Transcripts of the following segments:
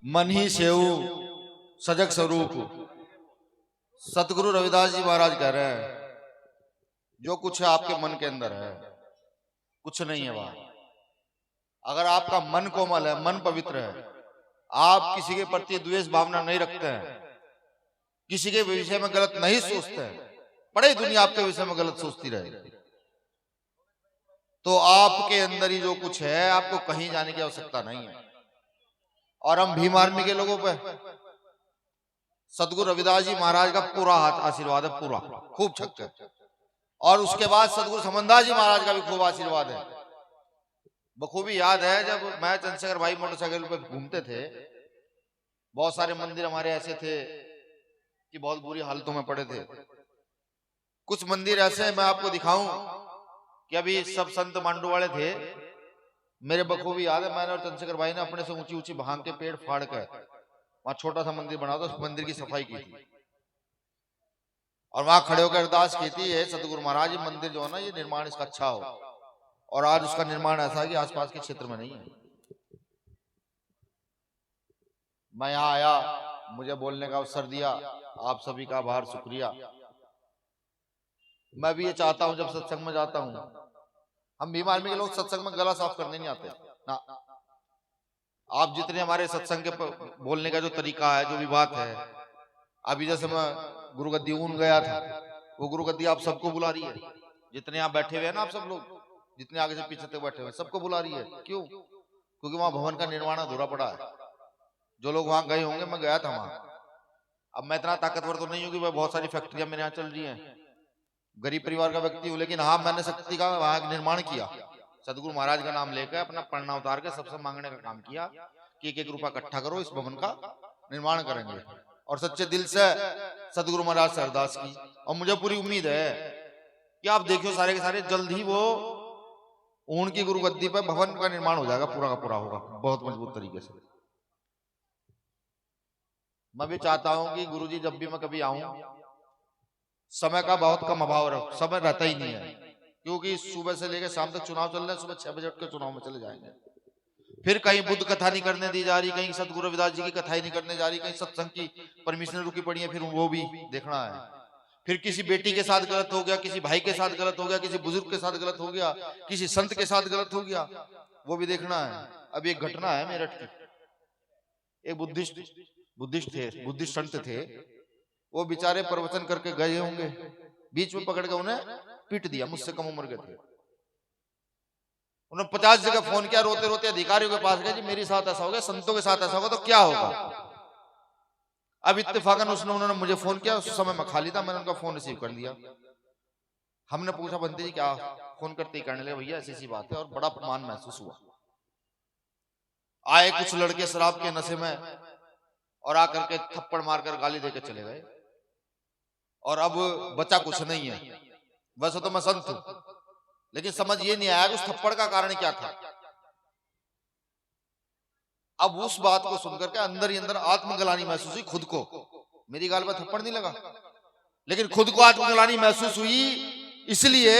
मन ही सेऊ सजग स्वरूप। सतगुरु रविदास जी महाराज कह रहे हैं जो कुछ है आपके मन के अंदर है, कुछ नहीं है वहां। अगर आपका मन कोमल है, मन पवित्र है, आप किसी के प्रति द्वेष भावना नहीं रखते हैं, किसी के विषय में गलत नहीं सोचते हैं, बड़े दुनिया आपके विषय में गलत सोचती रहे, तो आपके अंदर ही जो कुछ है आपको कहीं जाने की आवश्यकता नहीं है। और हम भीम आर्मी के लोगों पे सतगुरु रविदास जी महाराज का पूरा हाथ आशीर्वाद है, पूरा खूब छक्के। और उसके बाद सतगुरु समनदास जी महाराज का भी खूब आशीर्वाद है। बखूबी याद है जब मैं चंद्रशेखर भाई मोटरसाइकिल पे घूमते थे, बहुत सारे मंदिर हमारे ऐसे थे कि बहुत बुरी हालतों में पड़े थे। कुछ मंदिर ऐसे मैं आपको दिखाऊं कि अभी सब संत मांडू वाले थे, मेरे बखूबी याद है मैंने और चंद्रशेखर भाई ने अपने से ऊंची ऊंची भांग के पेड़ फाड़ कर वहां छोटा सा मंदिर बना था, उस मंदिर की सफाई की थी और वहां खड़े होकर अरदास की थी, है सतगुरु महाराज मंदिर जो है ना ये निर्माण इसका अच्छा हो। और आज उसका निर्माण ऐसा है कि आसपास के क्षेत्र में नहीं है। मैं यहाँ आया, मुझे बोलने का अवसर दिया, आप सभी का आभार शुक्रिया। मैं भी ये चाहता हूं जब सत्संग में जाता हूं, हम भीम आर्मी के लोग सत्संग में गला साफ करने नहीं आते ना। आप जितने हमारे सत्संग के बोलने का जो तरीका है, जो भी बात है, अभी जैसे मैं गुरुगद्दी ऊन गया था, वो गुरुगद्दी आप सबको बुला रही है। जितने आप बैठे हुए हैं ना, आप सब लोग जितने आगे से पीछे तक बैठे हुए सबको बुला रही है। क्यों? क्योंकि वहां भवन का निर्माण अधूरा पड़ा है। जो लोग वहां गए होंगे, मैं गया था वहां। अब मैं इतना ताकतवर तो नहीं हूं कि भाई बहुत सारी फैक्ट्रियां मेरे यहाँ चल रही हैं, गरीब परिवार का व्यक्ति हूं, लेकिन हाँ मैंने शक्ति का वहां निर्माण किया। सदगुरु महाराज का नाम लेकर अपना पन्ना उतार के सबसे मांगने का काम किया कि एक एक रुपया इकट्ठा करो, इस भवन का निर्माण करेंगे। और सच्चे दिल से सदगुरु महाराज से अरदास की, और मुझे पूरी उम्मीद है कि आप देखियो सारे के सारे जल्द ही वो ऊन की गुरुगद्दी पर भवन का निर्माण हो जाएगा, पूरा का पूरा होगा बहुत मजबूत तरीके से। मैं भी चाहता हूं कि गुरुजी जब भी मैं कभी आऊं, समय का बहुत कम अभाव रहो, समय रहता ही नहीं है, क्योंकि सुबह से लेकर शाम तक चुनाव चल रहे हैं। सुबह 6 बजे उठ के चुनाव में चले जाएंगे, फिर कहीं बुद्ध कथा नहीं करने दी जा रही, कहीं सतगुरु रविदास जी की कथा ही नहीं करने जा रही, कहीं सत्संग की परमिशन रुकी पड़ी है, फिर वो भी देखना है। फिर किसी बेटी के साथ गलत हो गया, किसी भाई के साथ गलत हो गया, किसी बुजुर्ग के साथ गलत हो गया, किसी संत के साथ गलत हो गया, वो भी देखना है। अब एक घटना है मेरठ की, एक बुद्धिस्ट थे, बुद्धिस्ट संत थे, वो बेचारे प्रवचन करके गए होंगे, बीच में पकड़ के उन्हें पीट दिया। मुझसे कम उम्र के थे, उन्होंने 50 जगह फोन किया, रोते रोते अधिकारियों के पास गए, जी मेरे साथ ऐसा हो गया, संतों के साथ ऐसा होगा तो क्या होगा। अब इत्तेफाकन उन्होंने मुझे फोन किया, उस समय मैं खाली था, मैंने उनका फोन रिसीव कर लिया। हमने पूछा बंते जी क्या फोन करते ही करने लगे, भैया ऐसी सी बात है, और बड़ा अपमान महसूस हुआ। आए कुछ लड़के शराब के नशे में और आकर के थप्पड़ मारकर गाली देकर चले गए, और अब बचा कुछ नहीं है। वैसे तो मैं संत हूं, लेकिन समझ ये नहीं आया कि उस थप्पड़ का कारण क्या था। अब उस बात को सुनकर के अंदर ही अंदर आत्मग्लानि महसूस हुई खुद को। मेरी गाल पर थप्पड़ नहीं लगा, लेकिन खुद को आत्मग्लानि महसूस हुई, इसलिए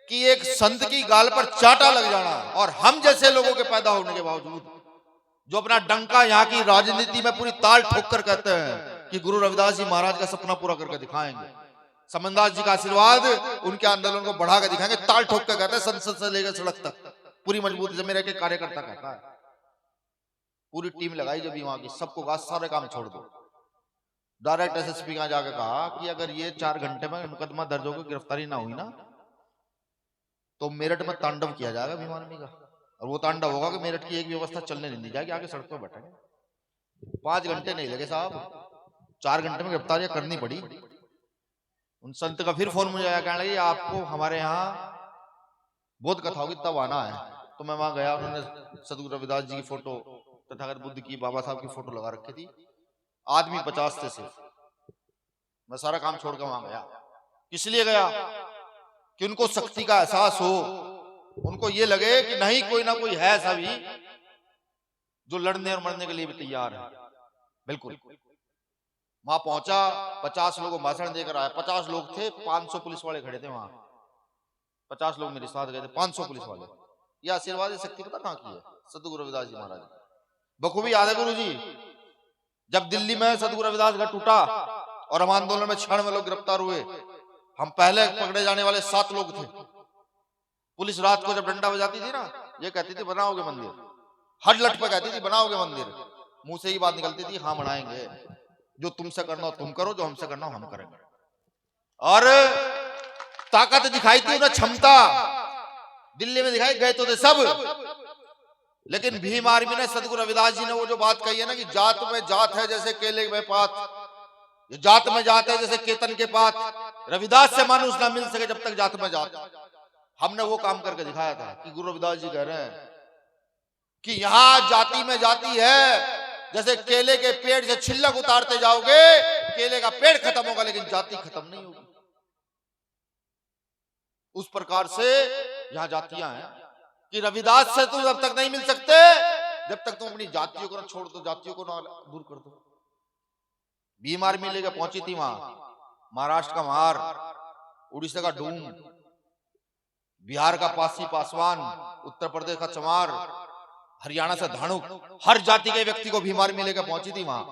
कि एक संत की गाल पर चाटा लग जाना, और हम जैसे लोगों के पैदा होने के बावजूद जो अपना डंका यहाँ की राजनीति में पूरी ताल ठोक कर कहते हैं कि गुरु रविदास जी महाराज का सपना पूरा करके दिखाएंगे, समनदास जी का आशीर्वाद उनके आंदोलन को बढ़ा कर दिखाएंगे, ताल ठोक कर कहते हैं, संसद से लेकर सड़क तक पूरी मजबूती से। मेरे एक कार्यकर्ता कहता है, पूरी टीम लगाई जब वहां की, सबको कहा सारे काम छोड़ दो। डायरेक्ट एसएसपी का जाकर कहा कि अगर ये 4 घंटे में मुकदमा दर्ज होकर गिरफ्तारी ना हुई ना, तो मेरठ में तांडव किया जाएगा भीम आर्मी का। और वो तांडव होगा कि मेरठ की एक व्यवस्था चलने नहीं दी जाएगी, आगे सड़क पर बैठेंगे। 5 घंटे नहीं लगे साहब, 4 घंटे में गिरफ्तारियां करनी पड़ी। उन संत का फिर फोन मुझे आया, कहने लगे आपको हमारे यहाँ बोध कथा होगी तब आना है। तो मैं वहां गया, उन्होंने सतगुरु रविदास जी की फोटो, तथागत बुद्ध की, बाबा साहब की फोटो लगा रखी थी। आदमी 50 थे सिर्फ। मैं सारा काम छोड़कर वहां गया। किस लिए गया? कि उनको शक्ति का एहसास हो, उनको ये लगे कि नहीं कोई ना कोई है ऐसा भी जो लड़ने और मरने के लिए भी तैयार है। बिल्कुल वहां पहुंचा, 50 लोगों को भाषण देकर आया। 50 लोग थे, 500 पुलिस वाले खड़े थे वहां। 50 लोग मेरे साथ गए थे, 500 पुलिस वाले। ये आशीर्वाद शक्ति पता कहां की है? सतगुरु रविदास जी महाराज। बखूबी याद है गुरु जी, जब दिल्ली में सतगुरु रविदास गढ़ टूटा और हम आंदोलन में 96 लोग गिरफ्तार हुए, हम पहले पकड़े जाने वाले 7 लोग थे। पुलिस रात को जब डंडा बजाती थी ना, ये कहती थी बनाओगे मंदिर, हर लट पे कहती थी बनाओगे मंदिर, मुंह से ही बात निकलती थी हाँ बनाएंगे, जो तुमसे करना हो तुम करो, जो हमसे करना हो हम करेंगे। और ताकत दिखाई थी उन्हें, क्षमता दिल्ली में दिखाई, गए तो थे सब, लेकिन भीम आर्मी ने, सतगुरु रविदास जी ने वो जो बात कही है ना कि जात में जात है जैसे केले में पात, ये जात में जात है जैसे केतन के पात, रविदास से मानुष ना मिल सके जब तक जात में जात। हमने वो काम करके दिखाया था कि गुरु रविदास जी कह रहे हैं कि यहां जाति में जाति है, जैसे केले के पेड़ से छिलक उतारते जाओगे केले का पेड़ खत्म होगा लेकिन जाति खत्म नहीं होगी। उस प्रकार से यहां जातियां हैं कि रविदास से तुम जब तक नहीं मिल सकते जब तक तुम अपनी जातियों को ना छोड़ दो, जातियों को ना दूर कर दो। भीम आर्मी लेकर पहुंची थी वहां, महाराष्ट्र का महार, उड़ीसा का डूम, बिहार का पासी पासवान, उत्तर प्रदेश का चमार, हरियाणा से धानुक, हर जाति के व्यक्ति को भीम आर्मी लेकर पहुंची थी वहां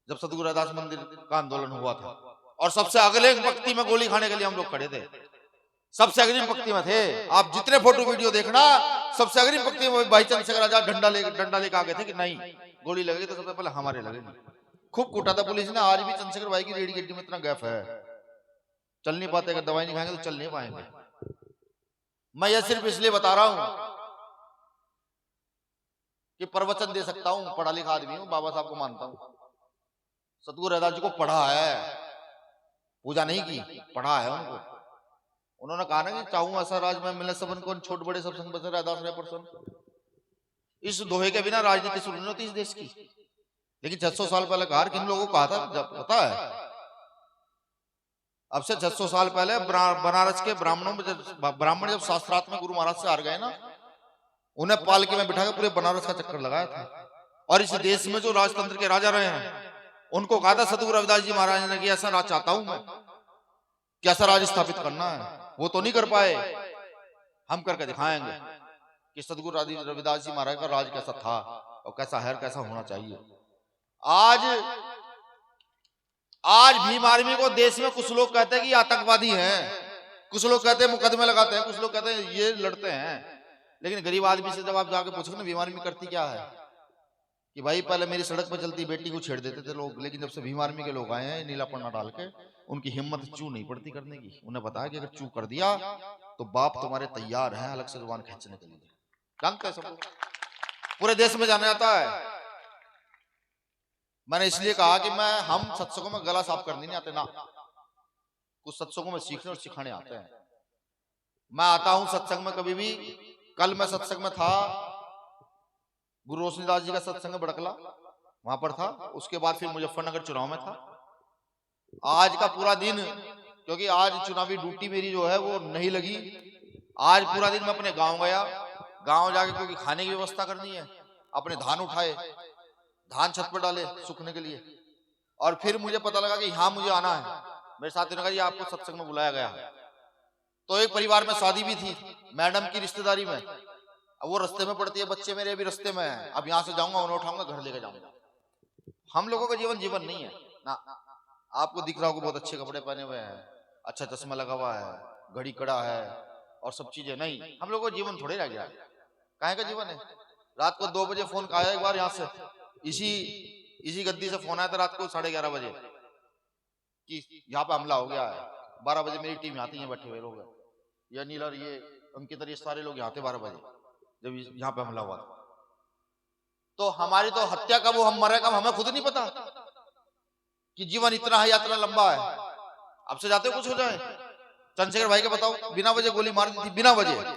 जब सतगुरु रविदास मंदिर का आंदोलन हुआ था। और सबसे अगले पंक्ति में गोली खाने के लिए हम लोग खड़े थे, सबसे अग्रिम पंक्ति में थे। आप जितने फोटो वीडियो देखना, सबसे अग्रिम पंक्ति में भाई चंद्रशेखर आजाद डंडा लेकर आगे थे कि नहीं गोली लगेगी तो सबसे पहले हमारे लगेगी। खूब कूटा था पुलिस ने। आज भी चंद्रशेखर भाई की रीढ़ की हड्डी में इतना गैप है, चल नहीं पाते, अगर दवाई नहीं खाएंगे तो चल नहीं पाएंगे। मैं यह सिर्फ इसलिए बता रहा हूं कि प्रवचन दे सकता हूं, पढ़ा लिखा आदमी हूं, बाबा साहब को मानता हूं, सतगुरु रविदास जी को पढ़ा है, पूजा नहीं की, पढ़ा है उनको। उन्होंने कहा ना कि चाहूं ऐसा राज में मिले सबन को, छोट बड़े सब संग बसे रैदास रहे परसन। इस दोहे के बिना राजनीति शुरू नहीं होती इस देश की। लेकिन 600 साल पहले कहा, किन लोगों को कहा था पता है? अब से 600 साल पहले बनारस के ब्राह्मण जब शास्त्रार्थ में गुरु महाराज से हार गए ना, उन्हें पालकी में बिठा के पूरे बनारस का चक्कर लगाया था। और इस देश में जो राजतंत्र के राजा रहे हैं उनको कहा था सतगुरु रविदास जी महाराज ने कि ऐसा राज चाहता हूं मैं, कैसा राज स्थापित करना है। वो तो नहीं कर पाए, हम करके दिखाएंगे कि सतगुरु रविदास जी महाराज का राज कैसा था और कैसा है, कैसा होना चाहिए। आज भीम आर्मी को देश में कुछ लोग कहते हैं कि आतंकवादी हैं, कुछ लोग कहते हैं मुकदमे लगाते हैं, कुछ लोग कहते हैं ये लड़ते हैं। लेकिन गरीब आदमी से जब आप जाके पूछोगे ना भीम आर्मी करती क्या है, कि भाई पहले मेरी सड़क पर चलती बेटी को छेड़ देते थे लोग, लेकिन जब से भीम आर्मी के लोग आए हैं नीला पन्ना डाल के, उनकी हिम्मत चू नहीं पड़ती करने की। उन्हें बताया कि अगर चू कर दिया तो बाप तुम्हारे तैयार हैं अलग से जुबान खींचने के लिए। जानते हैं सब, पूरे देश में जाना जाता है। मैंने इसलिए कहा कि हम सत्संगों में गला साफ करने नहीं आते ना, कुछ सत्संगों में सीखने और सिखाने आते हैं। मैं आता हूं सत्संग में कभी भी। कल मैं सत्संग में था, गुरु रोशनीदास जी का सत्संग बड़कला, वहां पर था। उसके बाद फिर मुजफ्फरनगर चुनाव में था। आज का पूरा दिन, क्योंकि आज चुनावी ड्यूटी मेरी जो है वो नहीं लगी, आज पूरा दिन मैं अपने गांव गया। गांव जाके क्योंकि खाने की व्यवस्था करनी है, अपने धान उठाए, धान छत पर डाले सूखने के लिए। और फिर मुझे पता लगा कि यहाँ मुझे आना है। मेरे साथियों ने कहा ये आपको सत्संग में बुलाया गया है। तो एक परिवार में शादी भी थी, मैडम की रिश्तेदारी में। अब वो रास्ते में पड़ती है, बच्चे मेरे भी रास्ते में हैं। अब यहाँ से जाऊंगा, उन्हें उठाऊंगा, घर लेके जाऊंगा। हम लोगों का जीवन नहीं है ना। आपको दिख रहा होगा बहुत अच्छे कपड़े पहने हुए हैं, अच्छा चश्मा लगा हुआ है, घड़ी कड़ा है और सब चीजें। नहीं, हम लोगों का जीवन थोड़े रह गया। काहे का जीवन है? रात को 2 बजे फोन आया एक बार यहाँ से, इसी गद्दी से फोन आया था रात को 11:30 बजे कि यहाँ पे हमला हो गया है। 12 बजे मेरी टीम यहाँ थी, बैठे हुए लोग, ये अनिल और ये अंकित और ये सारे लोग यहाँ थे 12 बजे जब यहाँ पे हमला हुआ था। तो हमारी तो हत्या कब हो, हम मरे कब, हमें खुद नहीं पता कि जीवन इतना है, यात्रा लंबा है। अब से जाते कुछ हो जाए। चंद्रशेखर भाई के बताओ, बिना वजह गोली मार दी थी, बिना वजह।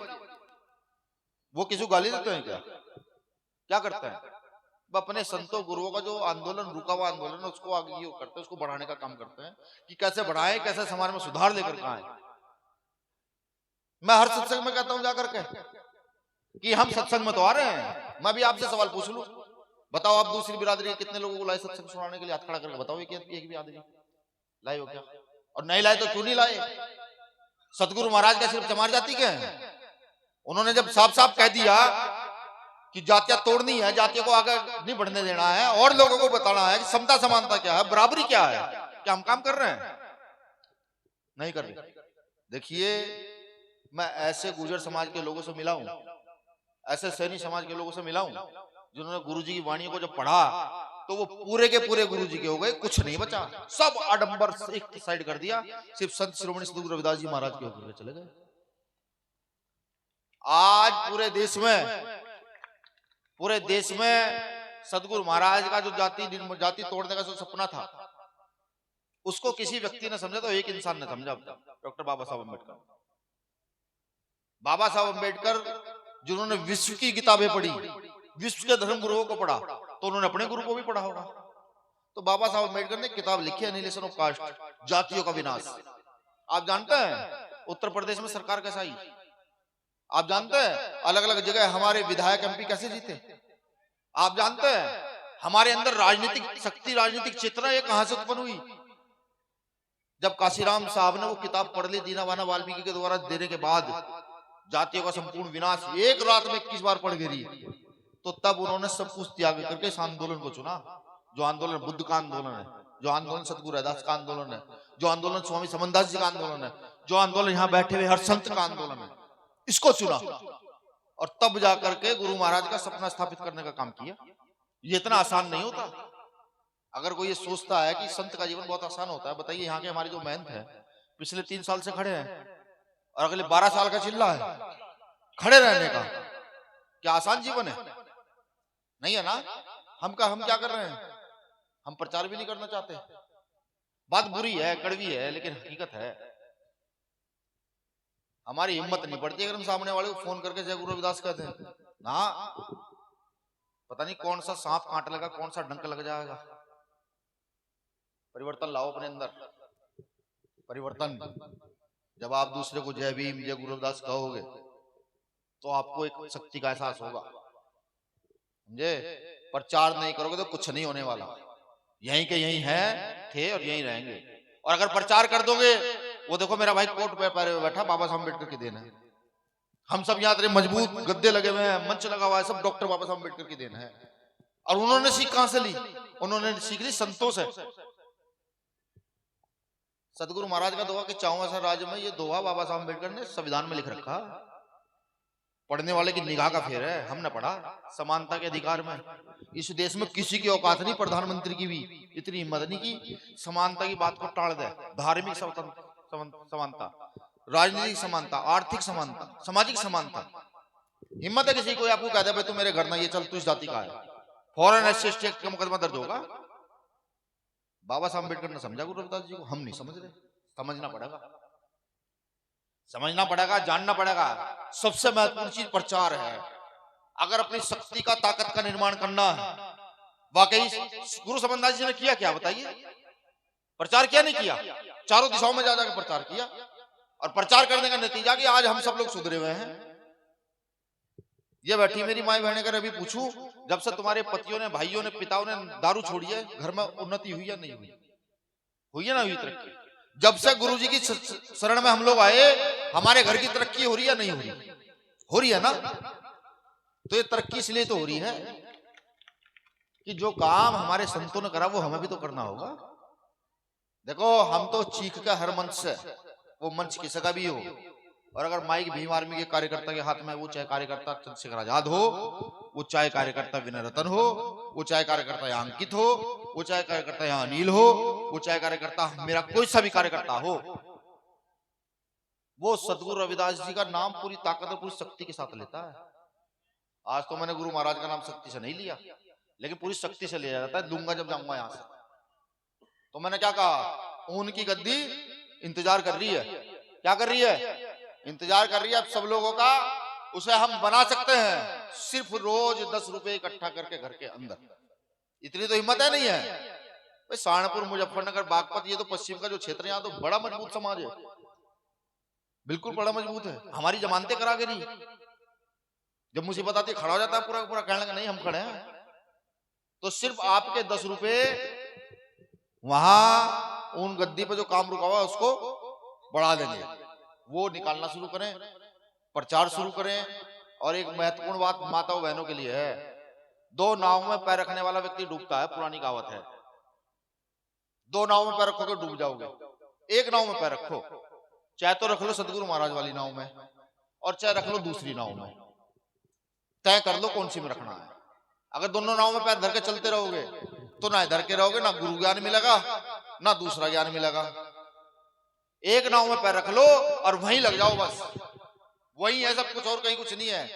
वो किसी को गाली देते हैं क्या करते हैं? वो अपने संतों गुरुओं का जो आंदोलन, रुका हुआ आंदोलन, उसको आगे करते हैं, उसको बढ़ाने का काम करते हैं कि कैसे बढ़ाएं, कैसे समाज में सुधार लेकर के आए। मैं हर सत्संग में कहता हूं जाकर के कि हम सत्संग में तो आ रहे हैं। मैं भी आपसे सवाल पूछ लूं, बताओ आप दूसरी बिरादरी के कितने लोगों को लाए सत्संग सुनाने के लिए? हाथ खड़ा करके बताओ, एक भी आदमी लाए हो क्या? और नहीं लाए तो क्यों नहीं लाए? सतगुरु महाराज का सिर्फ चमार जाति के हैं? उन्होंने जब साफ साफ कह दिया कि जातियां तोड़नी है, जातियों को आगे नहीं बढ़ने देना है, और लोगों को बताना है कि समता समानता क्या है, बराबरी क्या है। क्या हम काम कर रहे हैं? नहीं कर रहे। देखिए, मैं ऐसे गुर्जर समाज के लोगों से मिला हूं, ऐसे सैनी समाज के लोगों से मिला हूं, जिन्होंने गुरुजी की वाणी को जब पढ़ा तो वो पूरे के पूरे गुरुजी के हो गए, कुछ नहीं बचा, सब आडंबर एक साइड कर दिया, सिर्फ संत शिरोमणि सद्गुरु रविदास जी महाराज के होकर चले गए। आज पूरे देश में सद्गुरु महाराज का जो जाति तोड़ने का जो सपना था, उसको किसी व्यक्ति ने समझा तो एक इंसान ने समझा, डॉक्टर बाबा साहब अम्बेडकर। बाबा साहब अम्बेडकर जिन्होंने विश्व की किताबें पढ़ी, विश्व के धर्म गुरुओं को पढ़ा, तो उन्होंने अपने गुरु को भी पढ़ा होगा। तो बाबा साहब अम्बेडकर ने किताब लिखी, एनिहिलेशन ऑफ कास्ट, जातियों का विनाश। आप जानते हैं उत्तर प्रदेश में सरकार कैसा आई? आप जानते हैं अलग अलग जगह हमारे विधायक एमपी कैसे जीते? आप जानते हैं हमारे अंदर राजनीतिक शक्ति, राजनीतिक चेतना ये कहां से उत्पन्न हुई? जब काशीराम साहब ने वो किताब पढ़ ली, दीनावाना वाल्मीकि के द्वारा देने के बाद, जातियों का संपूर्ण विनाश एक रात में 21 बार पढ़ गिरी, तो तब उन्होंने सब कुछ त्याग करके इस आंदोलन को चुना। जो आंदोलन बुद्ध का आंदोलन है, जो आंदोलन सतगुरु रविदास का आंदोलन है, जो आंदोलन स्वामी समनदास जी का आंदोलन है, जो आंदोलन यहाँ बैठे हुए हर संत का आंदोलन है, इसको चुना और तब जाकर के गुरु महाराज का सपना स्थापित करने का काम किया। ये इतना आसान नहीं होता। अगर कोई ये सोचता है कि संत का जीवन बहुत आसान होता है, बताइए यहाँ के हमारे जो महंत है पिछले 3 साल से खड़े हैं और अगले 12 साल का चिल्ला है खड़े रहने का, क्या आसान जीवन है? नहीं है ना। हम क्या कर रहे हैं? हम प्रचार भी नहीं करना चाहते। बात बुरी है, कड़वी है, लेकिन हकीकत है। हमारी हिम्मत नहीं पड़ती अगर हम सामने वाले को फोन करके जय गुरु रविदास कहते हैं ना, पता नहीं कौन सा सांप कांट लगा, कौन सा डंक लग जाएगा। परिवर्तन लाओ अपने अंदर, परिवर्तन। जब आप दूसरे को जय भीम जय गुरु रविदास कहोगे तो आपको एक शक्ति का एहसास होगा, समझे? प्रचार नहीं करोगे तो कुछ नहीं होने वाला। यहीं के यहीं हैं, थे और यहीं रहेंगे। और अगर प्रचार कर दोगे, वो देखो मेरा भाई कोट पे पैरे बैठा, बाबा साहब अम्बेडकर की देन है। हम सब यहाँ मजबूत गद्दे लगे हुए हैं, मंच लगा हुआ है, सब डॉक्टर बाबा साहब अम्बेडकर की देन है। और उन्होंने सीख कहां से ली? उन्होंने सीख ली संतों से। सदगुरु महाराज का दोहा कि 54वां राज्य में, ये दोहा बाबा साहब अम्बेडकर ने संविधान में लिख रखा। पढ़ने वाले की निगाह का फेर है। हमने पढ़ा समानता के अधिकार में। इस देश में किसी की औकात नहीं, प्रधानमंत्री की भी इतनी हिम्मत नहीं कि समानता की बात को टाल दे। धार्मिक समानता, राजनीतिक समानता, आर्थिक समानता, सामाजिक समानता, हिम्मत है किसी को आपको कह दे भाई तू मेरे घर ना ये चल, तू इस जाति का है, फौरन एससी का मुकदमा दर्ज होगा। बाबा साहब अम्बेडकर ने समझा गुरु रविदास जी को, हम नहीं समझ रहे। समझना पड़ेगा, समझना पड़ेगा, जानना पड़ेगा। सबसे महत्वपूर्ण चीज प्रचार है। अगर अपनी शक्ति का, ताकत का निर्माण करना है, वाकई गुरु समनदास जी ने किया क्या बताइए? प्रचार किया नहीं किया? चारों दिशाओं में जा जाकर प्रचार किया, और प्रचार करने का नतीजा कि आज हम सब लोग सुधरे हुए हैं। ये बैठी मेरी माई बहने कर अभी पूछूं, जब से तुम्हारे पतियों ने, भाइयों ने, पिताओं ने दारू छोड़ी है, घर में उन्नति हुई या नहीं हुई? हुई है ना, हुई तरक्की? जब से गुरुजी की शरण में हम लोग आए, हमारे घर की तरक्की हो रही है नहीं हो रही? हो रही है ना। तो ये तरक्की इसलिए तो हो रही है कि जो काम हमारे संतों ने करा वो हमें भी तो करना होगा। देखो, हम तो चीख के हर मंच से, वो मंच किसी का भी हो, और अगर माइक भीम आर्मी के कार्यकर्ता के हाथ में, वो चाहे कार्यकर्ता चंद्रशेखर आजाद हो, वो चाहे कार्यकर्ता विनय रतन हो, वो चाहे कार्यकर्ता यहाँ अंकित हो, वो चाहे कार्यकर्ता यहाँ अनिल हो, वो चाहे कार्यकर्ता मेरा कोई सा भी कार्यकर्ता हो, वो सदगुरु रविदास जी का नाम पूरी ताकत और पूरी शक्ति के साथ लेता है। आज तो मैंने गुरु महाराज का नाम शक्ति से नहीं लिया, लेकिन पूरी शक्ति से लिया जाता है। लूंगा जब जाऊंगा यहां से। तो मैंने क्या कहा, उनकी गद्दी इंतजार कर रही है। क्या कर रही है? इंतजार कर रही है अब सब लोगों का। उसे हम बना सकते हैं सिर्फ रोज 10 रुपए इकट्ठा करके घर के अंदर। इतनी तो हिम्मत है नहीं है भाई? सहारनपुर, मुजफ्फरनगर, बागपत, ये तो पश्चिम का जो क्षेत्र है, यहाँ तो बड़ा मजबूत समाज है, बिल्कुल बड़ा मजबूत है। हमारी जमानतें करा के नहीं, जब मुसीबत आती खड़ा हो जाता है पूरा पूरा, कहने लगा नहीं हम खड़े हैं। तो सिर्फ आपके 10 रुपए वहां उन गद्दी पे जो काम रुका हुआ उसको बढ़ा देंगे। वो निकालना शुरू करें, प्रचार शुरू करें, और एक महत्वपूर्ण बात माताओं बहनों के लिए है, 2 नाव में पैर रखने वाला व्यक्ति डूबता है, पुरानी कहावत है। 2 नाव में पैर रखोगे डूब जाओगे, एक नाव में पैर रखो, चाहे तो रख लो सदगुरु महाराज वाली नाव में और चाहे रख लो दूसरी नाव में, तय कर लो कौन सी में रखना है। अगर दोनों नाव में पैर धर के चलते रहोगे तो ना धर के रहोगे, ना गुरु ज्ञान मिलेगा ना दूसरा ज्ञान मिलेगा। एक नाव में पैर रख लो और वहीं लग जाओ, बस वहीं है सब कुछ, और कहीं कुछ नहीं है।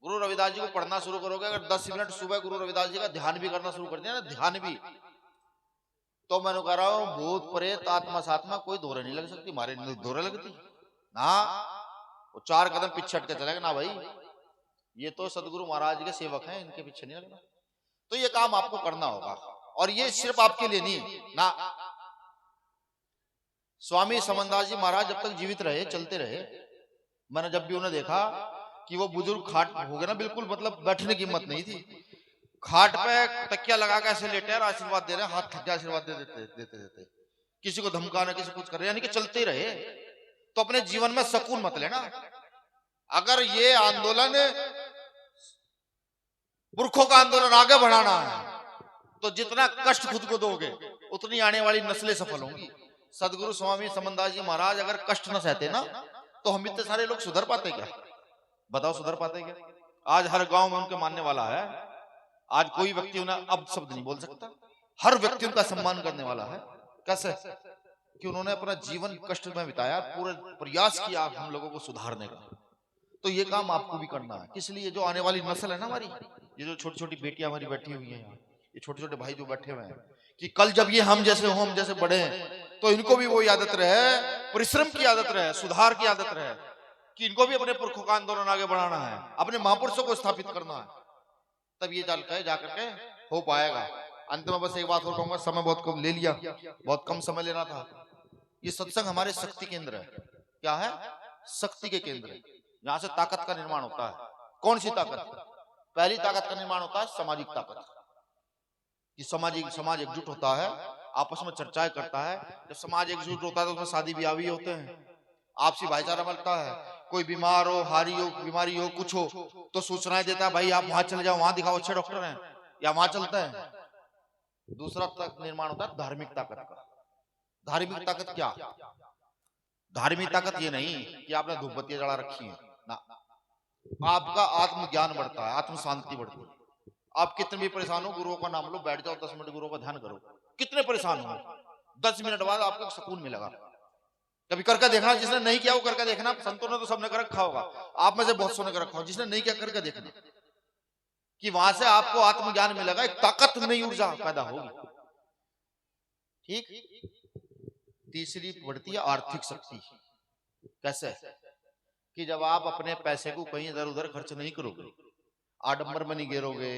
गुरु रविदास जी को पढ़ना शुरू करोगे, अगर 10 मिनट सुबह गुरु रविदास जी का ध्यान भी करना शुरू कर दिया ना, ध्यान भी, तो मैं कह रहा हूं भूत प्रेत आत्मा सात्मा कोई दौरे नहीं लग सकती, मारे दौरे लगती ना, वो 4 कदम पीछे हट के चलेगा ना भाई, ये तो सदगुरु महाराज के सेवक हैं, इनके पीछे नहीं लगना। तो ये काम आपको करना होगा, और ये सिर्फ आपके लिए नहीं ना। स्वामी समनदास जी महाराज जब तक जीवित रहे, चलते रहे, मैंने जब भी उन्हें देखा कि वो बुजुर्ग खाट हो गए ना, बिल्कुल मतलब बैठने की हिम्मत नहीं थी, खाट पे तकिया लगा के ऐसे लेटे और आशीर्वाद दे रहे, हाथ थक के आशीर्वाद देते देते, किसी को धमकाना, किसी कुछ कर रहे, यानी कि चलते रहे। तो अपने जीवन में सुकून मत लेना। अगर ये आंदोलन पुरखों का आंदोलन आगे बढ़ाना है तो जितना कष्ट खुद को दोगे उतनी आने वाली नस्लें सफल होंगी। सदगुरु स्वामी समनदास जी महाराज अगर कष्ट न सहते ना, तो हम इतने सारे लोग सुधर पाते क्या? बताओ, सुधर पाते क्या? आज हर गांव में उनके मानने वाला है, आज कोई व्यक्ति उन्हें अब शब्द नहीं बोल सकता, हर व्यक्ति उनका सम्मान करने वाला है। कैसे? कि उन्होंने अपना जीवन कष्ट में बिताया, पूरे प्रयास किया हम लोगों को सुधारने का। तो ये काम आपको भी करना है। इसलिए जो आने वाली नस्ल है ना हमारी, ये जो छोटी छोटी बेटियां हमारी बैठी हुई हैं, ये छोटे छोटे भाई जो बैठे हुए हैं, कि कल जब ये हम जैसे बड़े हैं तो इनको भी वो आदत रहे, परिश्रम की आदत रहे, सुधार की आदत रहे, कि इनको भी अपने पुरखों का आंदोलन आगे बढ़ाना है, अपने महापुरुषों को स्थापित करना है, तब ये जाकर के हो पाएगा। अंत में बस एक बात और कहूंगा, समय बहुत कम ले लिया, बहुत कम समय लेना था। ये सत्संग हमारे शक्ति केंद्र है। क्या है? शक्ति के केंद्र है। यहाँ से ताकत का निर्माण होता है। कौन सी ताकत? पहली ताकत का निर्माण होता है सामाजिक ताकत, कि समाज एकजुट होता है, आपस में चर्चाएं करता है। जब समाज एकजुट होता है तो उसमें शादी ब्याह भी होते हैं, आपसी भाईचारा बढ़ता है। कोई बीमार हो, हारी हो, बीमारी हो, कुछ हो तो सूचनाएं देता है, भाई आप वहां चले जाओ, वहां दिखाओ, अच्छे डॉक्टर हैं, या वहां चलते हैं। दूसरा तक निर्माण होता है धार्मिक ताकत का। धार्मिक ताकत क्या? धार्मिक ताकत ये नहीं कि आपने धूपबत्तियां जला रखी है ना, आपका आत्मज्ञान बढ़ता है, आत्म शांति बढ़ती है। आप कितने भी परेशान हो, गुरुओं का नाम लो, बैठ जाओ 10 मिनट गुरुओं का ध्यान करो, कितने परेशान हो 10 मिनट बाद आपको सुकून मिलेगा। कभी करके देखना, जिसने नहीं किया वो करके देखना। संतों ने तो सबने कर रखा होगा, आप में से बहुत सोने कर रखा हो, जिसने नहीं किया करके देखना, कि वहां से आपको आत्मज्ञान मिलेगा, एक ताकत नई ऊर्जा पैदा होगी। ठीक। तीसरी बढ़ती है आर्थिक शक्ति। कैसे? कि जब आप अपने पैसे को कहीं इधर उधर खर्च नहीं करोगे, आडंबर में नहीं गिरोगे,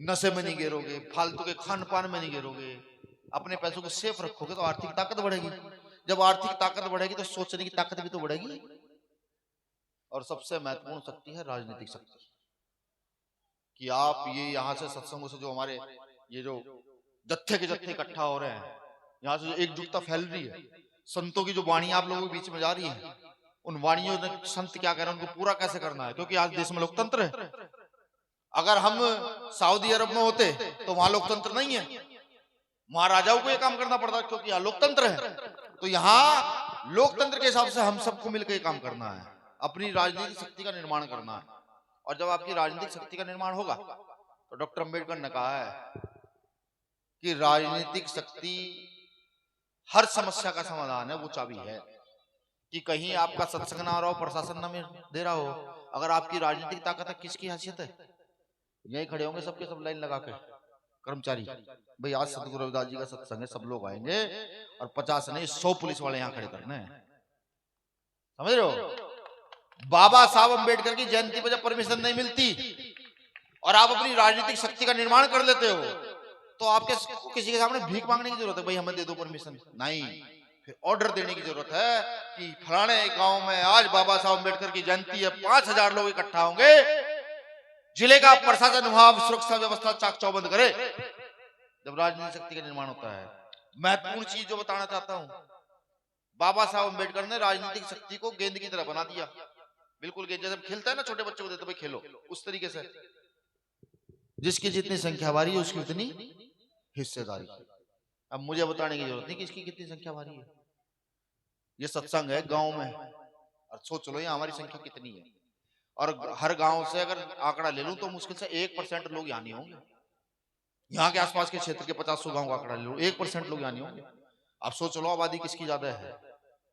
नशे में नहीं गिरोगे, फालतू के खान पान में नहीं गिरोगे, अपने पैसों को सेफ रखोगे, तो आर्थिक ताकत बढ़ेगी। जब आर्थिक ताकत बढ़ेगी तो सोचने की ताकत भी तो बढ़ेगी। और सबसे महत्वपूर्ण शक्ति है राजनीतिक शक्ति, कि आप ये यहाँ से सत्संगों से जो हमारे ये जो जत्थे के जत्थे इकट्ठा हो रहे हैं, यहाँ से जो एकजुटता फैल रही है, संतों की जो वाणी आप लोगों के बीच में जा रही है, उन वाणियों ने संत क्या कह रहे हैं उनको पूरा कैसे करना है। क्योंकि आज देश में लोकतंत्र है। अगर हम सऊदी अरब में होते तो वहां लोकतंत्र नहीं है, महाराजाओं को यह काम करना पड़ता, क्योंकि यहाँ लोकतंत्र है। तो यहाँ लोकतंत्र के हिसाब से हम सबको मिलकर काम करना है, अपनी राजनीतिक शक्ति का निर्माण करना है। और जब आपकी राजनीतिक शक्ति का निर्माण होगा तो डॉक्टर अंबेडकर ने कहा है कि राजनीतिक शक्ति हर समस्या का समाधान है, वो चाबी है। कि कहीं आपका सत्संग ना हो रहा हो, प्रशासन ना दे रहा हो, अगर आपकी राजनीतिक ताकत है, किसकी हैसियत है? यही खड़े होंगे सबके सब लाइन लगा के कर्मचारी, भाई आज सतगुरु रविदास जी का सत्संग है, सब लोग आएंगे, और 50 नहीं 100 पुलिस वाले यहाँ खड़े करने हैं। समझ रहे हो? बाबा साहब अंबेडकर की जयंती पर जब परमिशन नहीं मिलती और आप अपनी राजनीतिक शक्ति का निर्माण कर लेते हो, तो आपके किसी के सामने भीख मांगने की जरूरत है, भाई हमें दे दो परमिशन? नहीं, फिर ऑर्डर देने की जरूरत है कि फलाने गांव में आज बाबा साहब अंबेडकर की जयंती है, 5000 लोग इकट्ठा होंगे, जिले का प्रशासन वहां सुरक्षा व्यवस्था चाक चौबंद करे। जब राजनीतिक शक्ति का निर्माण होता है। महत्वपूर्ण चीज जो बताना चाहता हूं, बाबा साहब अंबेडकर ने राजनीतिक शक्ति को गेंद की तरह बना दिया। बिल्कुल कि जब खेलता है ना छोटे बच्चों को देते भाई खेलो, उस तरीके से जिसकी जितनी संख्या भारी है उसकी उतनी हिस्सेदारी। अब मुझे बताने की जरूरत नहीं कि इसकी कितनी संख्या भारी है। ये सत्संग है गांव में, और सोच लो यहाँ हमारी संख्या कितनी है, और हर गांव से अगर आंकड़ा ले लूं तो मुश्किल से 1% लोग यहाँ नहीं होंगे। यहाँ के आसपास के क्षेत्र के 50-100 गांव का आंकड़ा ले लो, 1% लोग यहाँ नहीं होंगे। आप सोच लो आबादी किसकी ज्यादा है,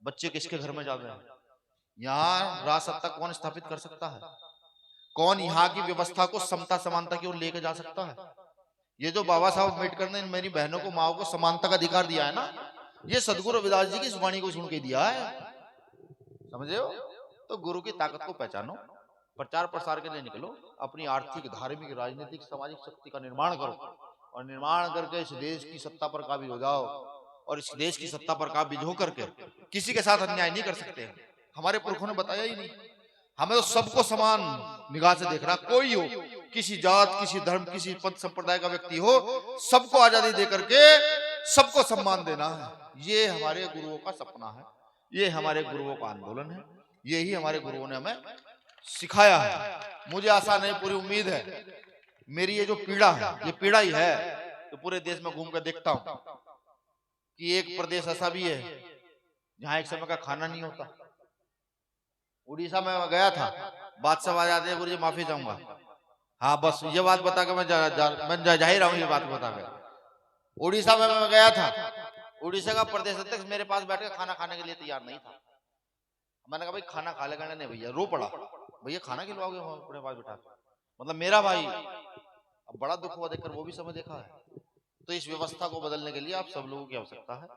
बच्चे किसके घर में ज्यादा है, यहाँ राज सत्ता कौन स्थापित कर सकता है, कौन यहाँ की व्यवस्था को समता समानता की ओर लेके जा सकता है। ये जो बाबा साहब अम्बेडकर ने मेरी बहनों को माओ को समानता का अधिकार दिया है ना, ये सदगुरु रविदास जी की इस वाणी को सुन के दिया है, समझे हो। तो गुरु की ताकत को पहचानो, प्रचार प्रसार के लिए निकलो, अपनी आर्थिक धार्मिक राजनीतिक सामाजिक शक्ति का निर्माण करो, और निर्माण करके इस देश की सत्ता पर काबिज हो जाओ। और इस देश की सत्ता पर काबिज हो करके किसी के साथ अन्याय नहीं कर सकते। हमारे पुरखों ने बताया ही नहीं, हमें तो सबको समान निगाह से देखना, कोई हो, किसी जात किसी धर्म किसी पंथ संप्रदाय का व्यक्ति हो, सबको आजादी दे करके सबको सम्मान देना है। ये हमारे गुरुओं का सपना है, ये हमारे गुरुओं का आंदोलन है, यही हमारे गुरुओं ने हमें सिखाया है। मुझे आशा नहीं पूरी उम्मीद है, मेरी ये जो पीड़ा है ये पीड़ा ही है, तो पूरे देश में घूम कर देखता हूं कि एक प्रदेश ऐसा भी है जहां एक समय का खाना नहीं होता। उड़ीसा में गया था, बादशाह आ जाते गुरु जी माफी चाहूंगा, हाँ बस ये बात बता के मैं जा ही रहा हूँ, ये बात बता के। उड़ीसा में मैं गया था, उड़ीसा का प्रदेश अध्यक्ष मेरे पास बैठ के खाना खाने के लिए तैयार नहीं था। मैंने कहा भाई खाना खा लेगा, नहीं भैया, रो पड़ा, भैया खाना खिलवाओगे अपने पास बिठा के, मतलब मेरा भाई। अब बड़ा दुख हुआ देखकर, वो भी समय देखा है। तो इस व्यवस्था को बदलने के लिए आप सब लोगों की आवश्यकता है,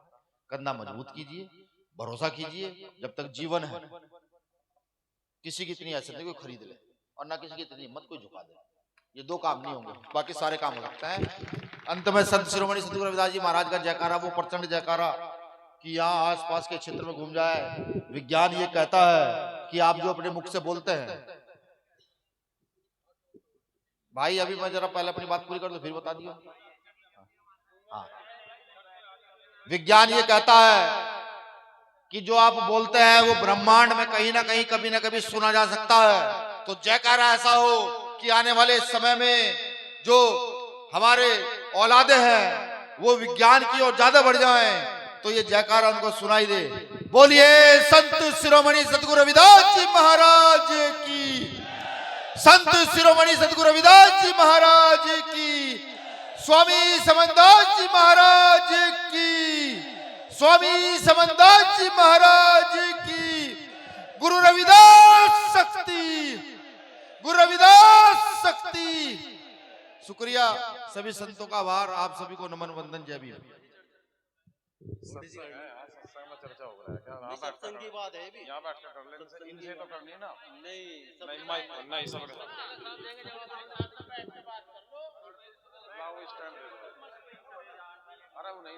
कंधा मजबूत कीजिए, भरोसा कीजिए, जब तक जीवन है किसी की इतनी हैसियत नहीं कोई खरीद ले, और ना किसी की इतनी हिम्मत कोई झुका दे। ये दो काम नहीं होंगे, बाकी सारे काम हो सकते हैं। अंत में संत शिरोमणि सतगुरु रविदास जी महाराज का जयकारा, वो प्रचंड जयकारा कि यहाँ आसपास के क्षेत्र में घूम जाए। विज्ञान ये कहता है कि आप जो अपने मुख से बोलते हैं, भाई अभी मैं जरा पहले अपनी बात पूरी कर दूं फिर बता दियो। हाँ, विज्ञान ये कहता है कि जो आप बोलते हैं वो ब्रह्मांड में कहीं ना कहीं कभी ना कभी सुना जा सकता है। तो जयकारा ऐसा हो कि आने वाले समय में जो हमारे औलादे हैं वो विज्ञान की ओर ज्यादा बढ़ जाएं, तो ये जयकारा उनको सुनाई दे। बोलिए संत शिरोमणि सतगुरु रविदास जी महाराज की, संत शिरोमणि सतगुरु रविदास जी महाराज की, स्वामी समनदास जी महाराज की, स्वामी समनदास जी महाराज की। गुरु रविदास शक्ति, गुरु रविदास शक्ति। शुक्रिया, सभी संतों का आभार, आप सभी को नमन वंदन, जय भीम। चर्चा हो रहा है क्या? यहाँ सत्संग की बात है, यहाँ बैठ कर कर लेंगे, इनसे तो करनी है ना। नहीं सब के साथ लाओ इस टाइम दे दो। अरे वो नहीं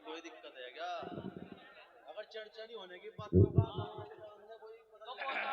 कोई दिक्कत है क्या? अगर चर्चा नहीं होने की बात